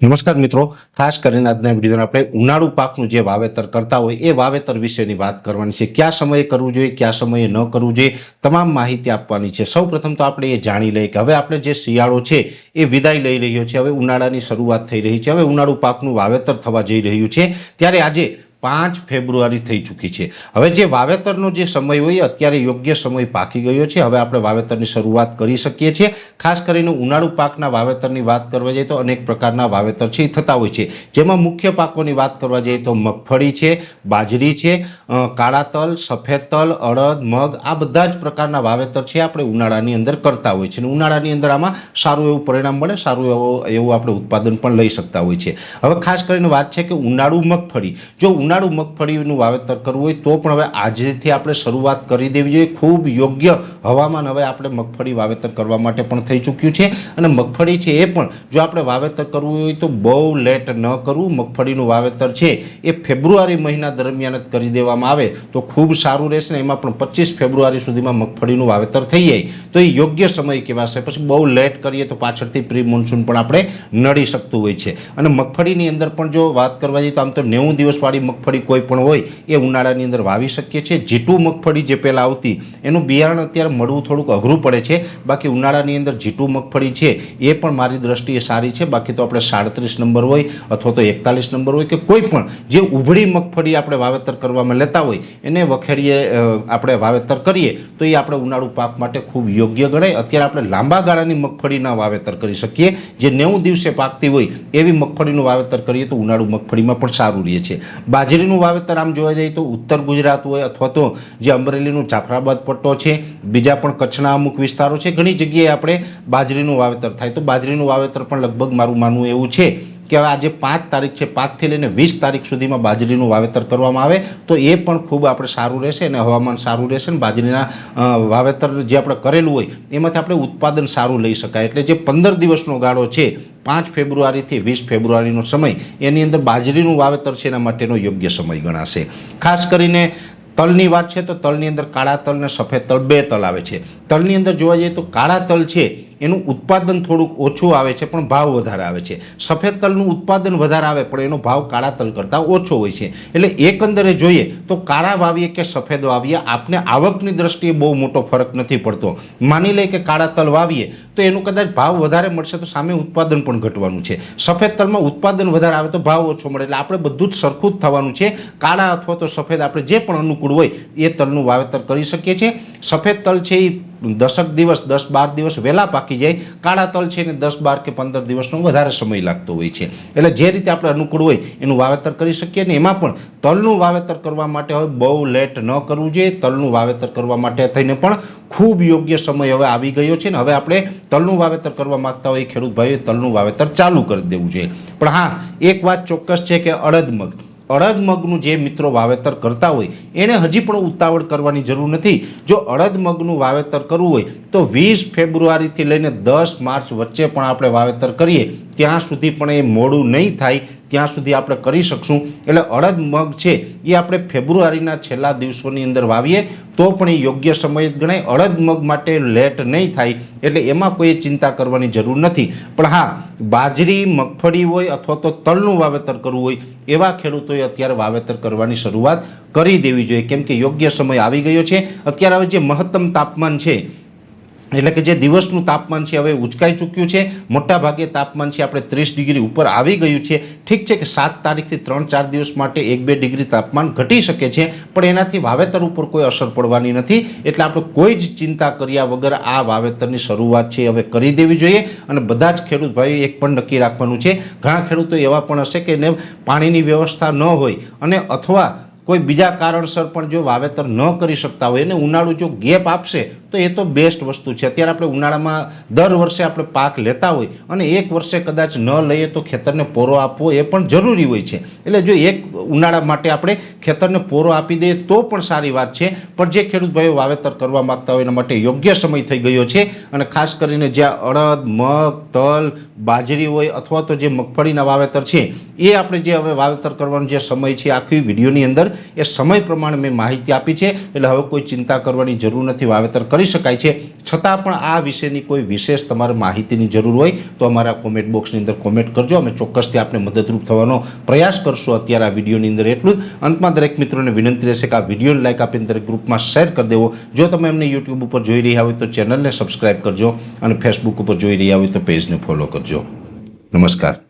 નમસ્કાર મિત્રો, ખાસ કરીને આજના વિડીયોમાં આપણે ઉનાળુ પાકનું જે વાવેતર કરતા હોય એ વાવેતર વિશેની વાત કરવાની છે. કયા સમયે કરવું જોઈએ, કયા સમયે ન કરવું જોઈએ, તમામ માહિતી આપવાની છે. સૌપ્રથમ તો આપણે એ જાણી લઈએ કે હવે આપણે જે શિયાળો છે એ વિદાય લઈ રહ્યો છે. હવે ઉનાળાની શરૂઆત થઈ રહી છે. હવે ઉનાળુ પાકનું વાવેતર થવા જઈ રહ્યું છે. ત્યારે આજે 5 ફેબ્રુઆરી થઈ ચૂકી છે. હવે જે વાવેતરનો જે સમય હોય અત્યારે યોગ્ય સમય પાકી ગયો છે. હવે આપણે વાવેતરની શરૂઆત કરી શકીએ છીએ. ખાસ કરીને ઉનાળુ પાકના વાવેતરની વાત કરવા જઈએ તો અનેક પ્રકારના વાવેતર છે એ થતા હોય છે. જેમાં મુખ્ય પાકોની વાત કરવા જઈએ તો મગફળી છે, બાજરી છે, કાળા તલ, સફેદ તલ, અડદ, મગ, આ બધા જ પ્રકારના વાવેતર છે આપણે ઉનાળાની અંદર કરતા હોય છે. અને ઉનાળાની અંદર આમાં સારું એવું પરિણામ મળે, સારું એવું આપણે ઉત્પાદન પણ લઈ શકતા હોય છે. હવે ખાસ કરીને વાત છે કે ઉનાળુ મગફળી, જો ઉનાળુ મગફળીનું વાવેતર કરવું હોય તો પણ હવે આજથી આપણે શરૂઆત કરી દેવી જોઈએ. ખૂબ યોગ્ય હવામાન હવે આપણે મગફળી વાવેતર કરવા માટે પણ થઈ ચૂક્યું છે. અને મગફળી છે એ પણ જો આપણે વાવેતર કરવું હોય તો બહુ લેટ ન કરવું. મગફળીનું વાવેતર છે એ ફેબ્રુઆરી મહિના દરમિયાન જ કરી દેવામાં આવે તો ખૂબ સારું રહેશે. ને એમાં પણ 25 ફેબ્રુઆરી સુધીમાં મગફળીનું વાવેતર થઈ જાય તો એ યોગ્ય સમય કહેવાશે. પછી બહુ લેટ કરીએ તો પાછળથી પ્રી મોન્સૂન પણ આપણે નડી શકતું હોય છે. અને મગફળીની અંદર પણ જો વાત કરવા જઈએ તો આમ તો 90 દિવસવાળી મગફળી કોઈ પણ હોય એ ઉનાળાની અંદર વાવી શકીએ છીએ. જીટુ મગફળી જે પહેલાં આવતી એનું બિયારણ અત્યારે મળવું થોડુંક અઘરું પડે છે. બાકી ઉનાળાની અંદર જીટુ મગફળી છે એ પણ મારી દ્રષ્ટિએ સારી છે. બાકી તો આપણે 37 નંબર હોય અથવા તો 41 નંબર હોય કે કોઈ પણ જે ઉભળી મગફળી આપણે વાવેતર કરવામાં લેતા હોય એને વખેડીએ આપણે વાવેતર કરીએ તો એ આપણે ઉનાળુ પાક માટે ખૂબ યોગ્ય ગણાય. અત્યારે આપણે લાંબા ગાળાની મગફળીના વાવેતર કરી શકીએ. જે 90 દિવસે પાકતી હોય એવી મગફળીનું વાવેતર કરીએ તો ઉનાળુ મગફળીમાં પણ સારું રહે છે. બાજરીનું વાવેતર આમ જોવા જઈએ તો ઉત્તર ગુજરાત હોય અથવા તો જે અમરેલીનું જાફરાબાદ પટ્ટો છે, બીજા પણ કચ્છના અમુક વિસ્તારો છે, ઘણી જગ્યાએ આપણે બાજરીનું વાવેતર થાય. તો બાજરીનું વાવેતર પણ લગભગ મારું માનવું એવું છે કે હવે આજે 5 તારીખ છે, 5 થી લઈને 20 તારીખ સુધીમાં બાજરીનું વાવેતર કરવામાં આવે તો એ પણ ખૂબ આપણે સારું રહેશે અને હવામાન સારું રહેશે. અને બાજરીના વાવેતર જે આપણે કરેલું હોય એમાંથી આપણે ઉત્પાદન સારું લઈ શકાય. એટલે જે 15 દિવસનો ગાળો છે 5 ફેબ્રુઆરીથી 20 ફેબ્રુઆરીનો સમય એની અંદર બાજરીનું વાવેતર છે એના માટેનો યોગ્ય સમય ગણાશે. ખાસ કરીને તલની વાત છે તો તલની અંદર કાળા તલ અને સફેદ તલ 2 તલ આવે છે. તલની અંદર જોવા જઈએ તો કાળા તલ છે એનું ઉત્પાદન થોડુંક ઓછું આવે છે પણ ભાવ વધારે આવે છે. સફેદ તલનું ઉત્પાદન વધારે આવે પણ એનો ભાવ કાળા તલ કરતાં ઓછો હોય છે. એટલે એકંદરે જોઈએ તો કાળા વાવીએ કે સફેદ વાવીએ આપને આવકની દ્રષ્ટિએ બહુ મોટો ફરક નથી પડતો. માની લઈએ કે કાળા તલ વાવીએ તો એનું કદાચ ભાવ વધારે મળશે તો સામે ઉત્પાદન પણ ઘટવાનું છે. સફેદ તલમાં ઉત્પાદન વધારે આવે તો ભાવ ઓછો મળે. એટલે આપણે બધું જ સરખું જ થવાનું છે. કાળા અથવા તો સફેદ આપણે જે પણ અનુકૂળ હોય એ તલનું વાવેતર કરી શકીએ છીએ. સફેદ તલ છે એ 10 દિવસ 10-12 દિવસ વહેલા પાકી જાય. કાળા તલ છે ને 10, 12 કે 15 દિવસનો વધારે સમય લાગતો હોય છે. એટલે જે રીતે આપણે અનુકૂળ હોય એનું વાવેતર કરી શકીએ. ને એમાં પણ તલનું વાવેતર કરવા માટે હવે બહુ લેટ ન કરવું જોઈએ. તલનું વાવેતર કરવા માટે થઈને પણ ખૂબ યોગ્ય સમય હવે આવી ગયો છે. ને હવે આપણે તલનું વાવેતર કરવા માગતા હોય ખેડૂત ભાઈઓ તલનું વાવેતર ચાલુ કરી દેવું જોઈએ. પણ હા, એક વાત ચોક્કસ છે કે અડદ મગનું જે મિત્રો વાવેતર કરતા હોય એને હજી પણ ઉતાવળ કરવાની જરૂર નથી. જો અડદ મગનું વાવેતર કરવું હોય તો 20 ફેબ્રુઆરીથી લઈને 10 માર્ચ વચ્ચે પણ આપણે વાવેતર કરીએ ત્યાં સુધી પણ એ મોડું નહીં થાય ત્યાં સુધી આપણે કરી શકશું. એટલે અડદ મગ છે એ આપણે ફેબ્રુઆરીના છેલ્લા દિવસોની અંદર વાવીએ તો પણ એ યોગ્ય સમય જ ગણાય. અડદ મગ માટે લેટ નહીં થાય એટલે એમાં કોઈ ચિંતા કરવાની જરૂર નથી. પણ હા, બાજરી, મગફળી હોય અથવા તો તલનું વાવેતર કરવું હોય એવા ખેડૂતોએ અત્યારે વાવેતર કરવાની શરૂઆત કરી દેવી જોઈએ. કેમ કે યોગ્ય સમય આવી ગયો છે. અત્યારે હવે જે મહત્તમ તાપમાન છે એટલે કે જે દિવસનું તાપમાન છે હવે ઉચકાઈ ચૂક્યું છે. મોટા ભાગે તાપમાન છે આપણે 30 ડિગ્રી ઉપર આવી ગયું છે. ઠીક છે કે 7 તારીખથી 3-4 દિવસ માટે 1-2 ડિગ્રી તાપમાન ઘટી શકે છે પણ એનાથી વાવેતર ઉપર કોઈ અસર પડવાની નથી. એટલે આપણે કોઈ જ ચિંતા કર્યા વગર આ વાવેતરની શરૂઆત છે હવે કરી દેવી જોઈએ. અને બધા જ ખેડૂત ભાઈઓ એક પણ નક્કી રાખવાનું છે. ઘણા ખેડૂતો એવા પણ હશે કે એને પાણીની વ્યવસ્થા ન હોય અને અથવા કોઈ બીજા કારણસર પણ જો વાવેતર ન કરી શકતા હોય અને ઉનાળુ જો ગેપ આપશે તો એ તો બેસ્ટ વસ્તુ છે. અત્યારે આપણે ઉનાળામાં દર વર્ષે આપણે પાક લેતા હોય અને એક વર્ષે કદાચ ન લઈએ તો ખેતરને પોરો આપવો એ પણ જરૂરી હોય છે. એટલે જો એક ઉનાળા માટે આપણે ખેતરને પોરો આપી દઈએ તો પણ સારી વાત છે. પણ જે ખેડૂત ભાઈઓ વાવેતર કરવા માગતા હોય એના માટે યોગ્ય સમય થઈ ગયો છે. અને ખાસ કરીને જ્યાં અડદ, મગ, તલ, બાજરી હોય અથવા તો જે મગફળીના વાવેતર છે એ આપણે જે હવે વાવેતર કરવાનો જે સમય છે આખી વિડીયોની અંદર એ સમય પ્રમાણે મેં માહિતી આપી છે, એટલે હવે કોઈ ચિંતા કરવાની જરૂર નથી, વાવેતર કરી શકાય છે. છતાં પણ આ વિશેની કોઈ વિશેષ તમારે માહિતીની જરૂર હોય તો અમારા કોમેન્ટ બોક્સની અંદર કોમેન્ટ કરજો, અમે ચોક્કસથી આપને મદદરૂપ થવાનો પ્રયાસ કરશું. અત્યારે આ વિડીયોની અંદર એટલું જ. અંતમાં દરેક મિત્રોને વિનંતી રહેશે કે આ વિડીયોને લાઈક આપીને દરેક ગ્રુપમાં શેર કરી દેવો. જો તમે એમને યુટ્યુબ ઉપર જોઈ રહ્યા હોય તો ચેનલને સબસ્ક્રાઈબ કરજો અને ફેસબુક ઉપર જોઈ રહ્યા હોય તો પેજને ફોલો કરજો. નમસ્કાર.